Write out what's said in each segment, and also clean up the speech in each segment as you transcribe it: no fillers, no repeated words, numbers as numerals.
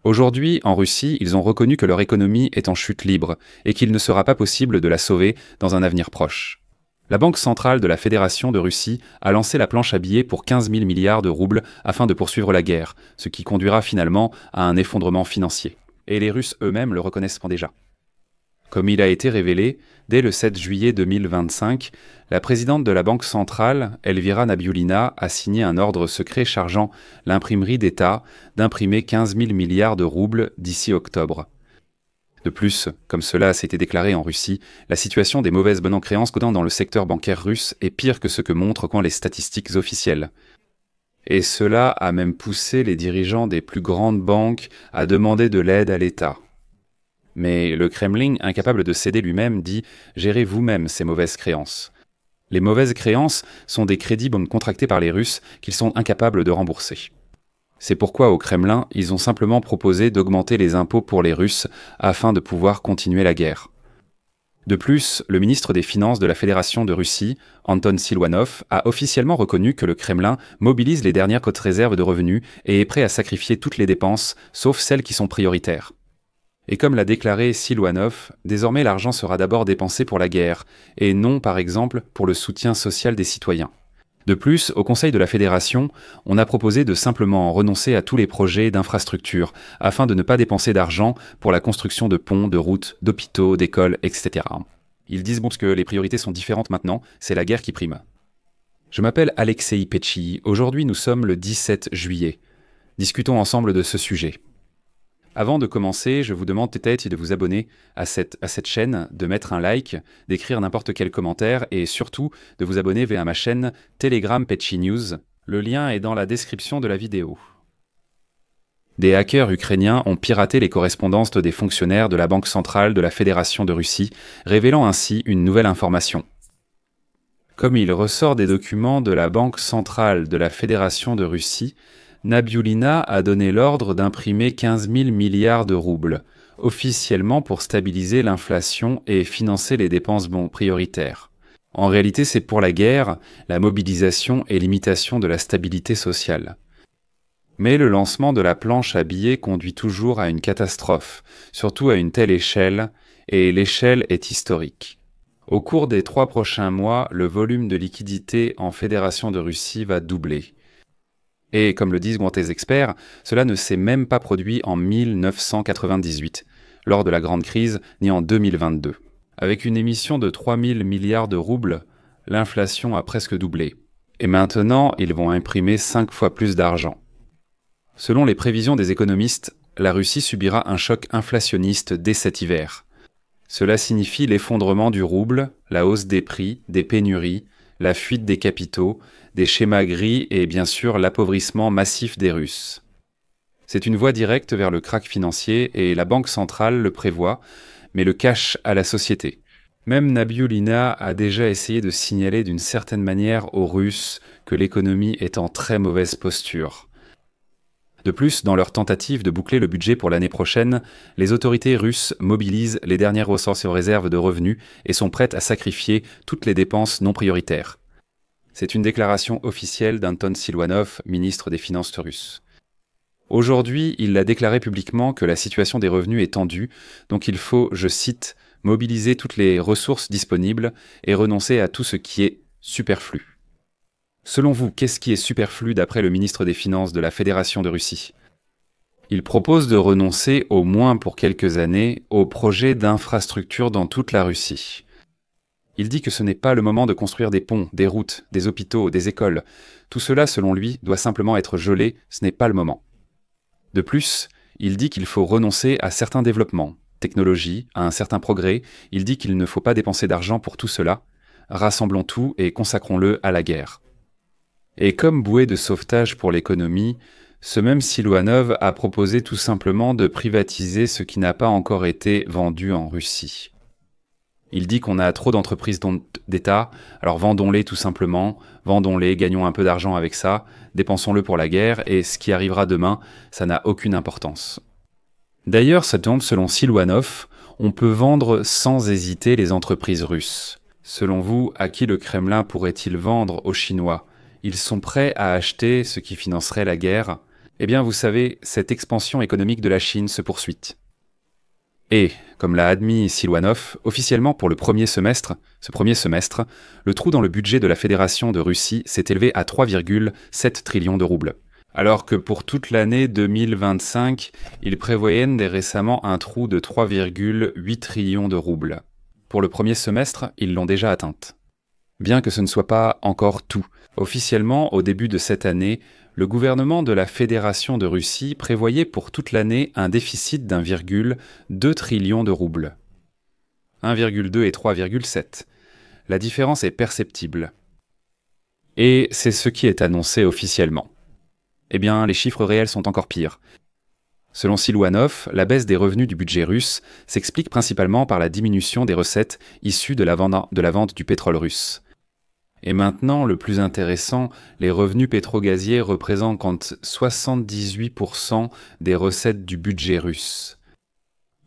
Aujourd'hui, en Russie, ils ont reconnu que leur économie est en chute libre et qu'il ne sera pas possible de la sauver dans un avenir proche. La Banque centrale de la Fédération de Russie a lancé la planche à billets pour 15 000 milliards de roubles afin de poursuivre la guerre, ce qui conduira finalement à un effondrement financier. Et les Russes eux-mêmes le reconnaissent déjà. Comme il a été révélé, dès le 7 juillet 2025, la présidente de la Banque centrale, Elvira Nabiullina, a signé un ordre secret chargeant l'imprimerie d'État d'imprimer 15 000 milliards de roubles d'ici octobre. De plus, comme cela s'était déclaré en Russie, la situation des mauvaises bonnes en créance dans le secteur bancaire russe est pire que ce que montrent les statistiques officielles. Et cela a même poussé les dirigeants des plus grandes banques à demander de l'aide à l'État. Mais le Kremlin, incapable de céder lui-même, dit « Gérez vous-même ces mauvaises créances ». Les mauvaises créances sont des crédits contractés par les Russes qu'ils sont incapables de rembourser. C'est pourquoi au Kremlin, ils ont simplement proposé d'augmenter les impôts pour les Russes afin de pouvoir continuer la guerre. De plus, le ministre des Finances de la Fédération de Russie, Anton Siluanov, a officiellement reconnu que le Kremlin mobilise les dernières cotes réserves de revenus et est prêt à sacrifier toutes les dépenses, sauf celles qui sont prioritaires. Et comme l'a déclaré Siluanov, désormais l'argent sera d'abord dépensé pour la guerre, et non par exemple pour le soutien social des citoyens. De plus, au Conseil de la Fédération, on a proposé de simplement renoncer à tous les projets d'infrastructures, afin de ne pas dépenser d'argent pour la construction de ponts, de routes, d'hôpitaux, d'écoles, etc. Ils disent que les priorités sont différentes maintenant, c'est la guerre qui prime. Je m'appelle Alexei Petchi, aujourd'hui nous sommes le 17 juillet. Discutons ensemble de ce sujet. Avant de commencer, je vous demande peut-être de vous abonner à cette chaîne, de mettre un like, d'écrire n'importe quel commentaire et surtout de vous abonner à ma chaîne Telegram Petchi News. Le lien est dans la description de la vidéo. Des hackers ukrainiens ont piraté les correspondances des fonctionnaires de la Banque centrale de la Fédération de Russie, révélant ainsi une nouvelle information. Comme il ressort des documents de la Banque centrale de la Fédération de Russie, Nabiullina a donné l'ordre d'imprimer 15 000 milliards de roubles, officiellement pour stabiliser l'inflation et financer les dépenses prioritaires. En réalité, c'est pour la guerre, la mobilisation et l'imitation de la stabilité sociale. Mais le lancement de la planche à billets conduit toujours à une catastrophe, surtout à une telle échelle, et l'échelle est historique. Au cours des 3 prochains mois, le volume de liquidité en Fédération de Russie va doubler. Et comme le disent les experts, cela ne s'est même pas produit en 1998, lors de la grande crise, ni en 2022. Avec une émission de 3 000 milliards de roubles, l'inflation a presque doublé. Et maintenant, ils vont imprimer 5 fois plus d'argent. Selon les prévisions des économistes, la Russie subira un choc inflationniste dès cet hiver. Cela signifie l'effondrement du rouble, la hausse des prix, des pénuries, la fuite des capitaux, des schémas gris et bien sûr l'appauvrissement massif des Russes. C'est une voie directe vers le krach financier et la Banque centrale le prévoit, mais le cache à la société. Même Nabiullina a déjà essayé de signaler d'une certaine manière aux Russes que l'économie est en très mauvaise posture. De plus, dans leur tentative de boucler le budget pour l'année prochaine, les autorités russes mobilisent les dernières ressources aux réserves de revenus et sont prêtes à sacrifier toutes les dépenses non prioritaires. C'est une déclaration officielle d'Anton Siluanov, ministre des Finances russe. Aujourd'hui, il a déclaré publiquement que la situation des revenus est tendue, donc il faut, je cite, « mobiliser toutes les ressources disponibles et renoncer à tout ce qui est superflu ». Selon vous, qu'est-ce qui est superflu d'après le ministre des Finances de la Fédération de Russie? Il propose de renoncer, au moins pour quelques années, aux projets d'infrastructures dans toute la Russie. Il dit que ce n'est pas le moment de construire des ponts, des routes, des hôpitaux, des écoles. Tout cela, selon lui, doit simplement être gelé, ce n'est pas le moment. De plus, il dit qu'il faut renoncer à certains développements, technologies, à un certain progrès. Il dit qu'il ne faut pas dépenser d'argent pour tout cela. Rassemblons tout et consacrons-le à la guerre. Et comme bouée de sauvetage pour l'économie, ce même Siluanov a proposé tout simplement de privatiser ce qui n'a pas encore été vendu en Russie. Il dit qu'on a trop d'entreprises d'État, alors vendons-les tout simplement, vendons-les, gagnons un peu d'argent avec ça, dépensons-le pour la guerre, et ce qui arrivera demain, ça n'a aucune importance. D'ailleurs, selon Siluanov, on peut vendre sans hésiter les entreprises russes. Selon vous, à qui le Kremlin pourrait-il vendre aux Chinois? Ils sont prêts à acheter ce qui financerait la guerre. Eh bien, vous savez, cette expansion économique de la Chine se poursuit. Et, comme l'a admis Siluanov, officiellement pour ce premier semestre, le trou dans le budget de la Fédération de Russie s'est élevé à 3,7 trillions de roubles. Alors que pour toute l'année 2025, il prévoyait dès récemment un trou de 3,8 trillions de roubles. Pour le premier semestre, ils l'ont déjà atteinte. Bien que ce ne soit pas encore tout, officiellement, au début de cette année, le gouvernement de la Fédération de Russie prévoyait pour toute l'année un déficit d'1,2 trillion de roubles. 1,2 et 3,7. La différence est perceptible. Et c'est ce qui est annoncé officiellement. Eh bien, les chiffres réels sont encore pires. Selon Siluanov, la baisse des revenus du budget russe s'explique principalement par la diminution des recettes issues de la vente du pétrole russe. Et maintenant, le plus intéressant, les revenus pétrogaziers représentent 78% des recettes du budget russe.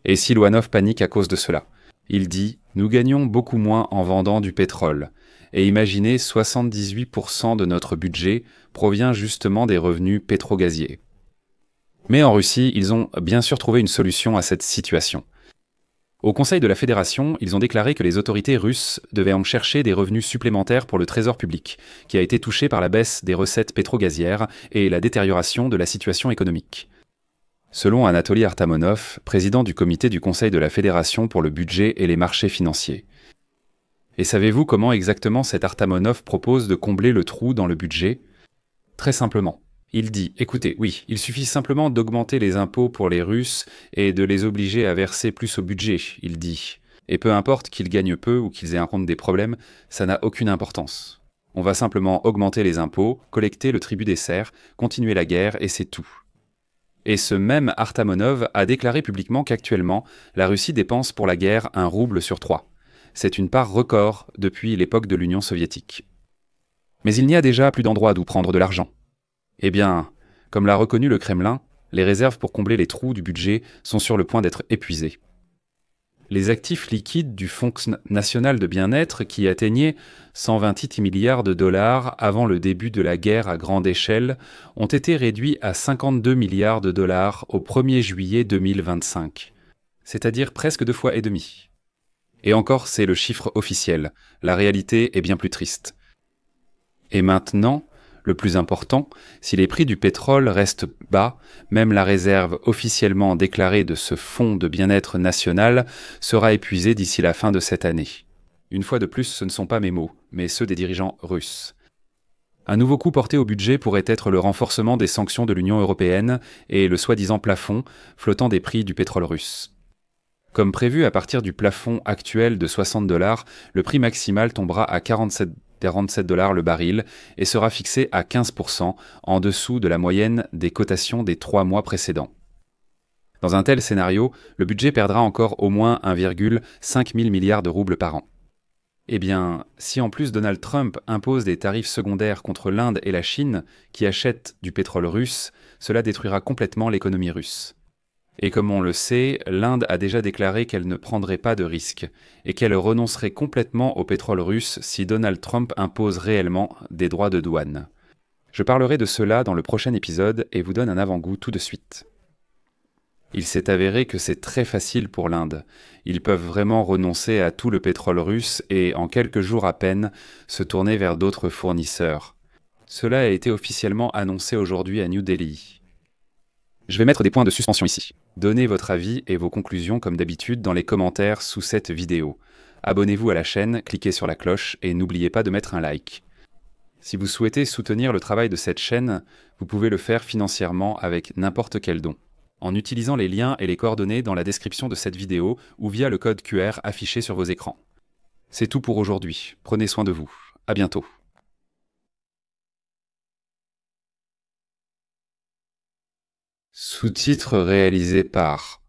Et Siluanov panique à cause de cela. Il dit « Nous gagnons beaucoup moins en vendant du pétrole. Et imaginez, 78% de notre budget provient justement des revenus pétrogaziers. » Mais en Russie, ils ont bien sûr trouvé une solution à cette situation. Au Conseil de la Fédération, ils ont déclaré que les autorités russes devaient en chercher des revenus supplémentaires pour le trésor public, qui a été touché par la baisse des recettes pétrogazières et la détérioration de la situation économique. Selon Anatoly Artamonov, président du comité du Conseil de la Fédération pour le budget et les marchés financiers. Et savez-vous comment exactement cet Artamonov propose de combler le trou dans le budget ? Très simplement. Il dit, écoutez, oui, il suffit simplement d'augmenter les impôts pour les Russes et de les obliger à verser plus au budget, il dit. Et peu importe qu'ils gagnent peu ou qu'ils aient des problèmes, ça n'a aucune importance. On va simplement augmenter les impôts, collecter le tribut des serfs, continuer la guerre et c'est tout. Et ce même Artamonov a déclaré publiquement qu'actuellement, la Russie dépense pour la guerre 1 rouble sur 3. C'est une part record depuis l'époque de l'Union soviétique. Mais il n'y a déjà plus d'endroits d'où prendre de l'argent. Eh bien, comme l'a reconnu le Kremlin, les réserves pour combler les trous du budget sont sur le point d'être épuisées. Les actifs liquides du Fonds national de bien-être, qui atteignaient 128 milliards de dollars avant le début de la guerre à grande échelle, ont été réduits à 52 milliards de dollars au 1er juillet 2025, c'est-à-dire presque 2 fois et demi. Et encore, c'est le chiffre officiel. La réalité est bien plus triste. Et maintenant, le plus important, si les prix du pétrole restent bas, même la réserve officiellement déclarée de ce fonds de bien-être national sera épuisée d'ici la fin de cette année. Une fois de plus, ce ne sont pas mes mots, mais ceux des dirigeants russes. Un nouveau coup porté au budget pourrait être le renforcement des sanctions de l'Union européenne et le soi-disant plafond flottant des prix du pétrole russe. Comme prévu, à partir du plafond actuel de 60 $, le prix maximal tombera à 47 $ le baril et sera fixé à 15% en dessous de la moyenne des cotations des 3 mois précédents. Dans un tel scénario, le budget perdra encore au moins 1,5 milliard de roubles par an. Eh bien, si en plus Donald Trump impose des tarifs secondaires contre l'Inde et la Chine, qui achètent du pétrole russe, cela détruira complètement l'économie russe. Et comme on le sait, l'Inde a déjà déclaré qu'elle ne prendrait pas de risques et qu'elle renoncerait complètement au pétrole russe si Donald Trump impose réellement des droits de douane. Je parlerai de cela dans le prochain épisode et vous donne un avant-goût tout de suite. Il s'est avéré que c'est très facile pour l'Inde. Ils peuvent vraiment renoncer à tout le pétrole russe et, en quelques jours à peine, se tourner vers d'autres fournisseurs. Cela a été officiellement annoncé aujourd'hui à New Delhi. Je vais mettre des points de suspension ici. Donnez votre avis et vos conclusions comme d'habitude dans les commentaires sous cette vidéo. Abonnez-vous à la chaîne, cliquez sur la cloche et n'oubliez pas de mettre un like. Si vous souhaitez soutenir le travail de cette chaîne, vous pouvez le faire financièrement avec n'importe quel don, en utilisant les liens et les coordonnées dans la description de cette vidéo ou via le code QR affiché sur vos écrans. C'est tout pour aujourd'hui. Prenez soin de vous. À bientôt. Sous-titres réalisés par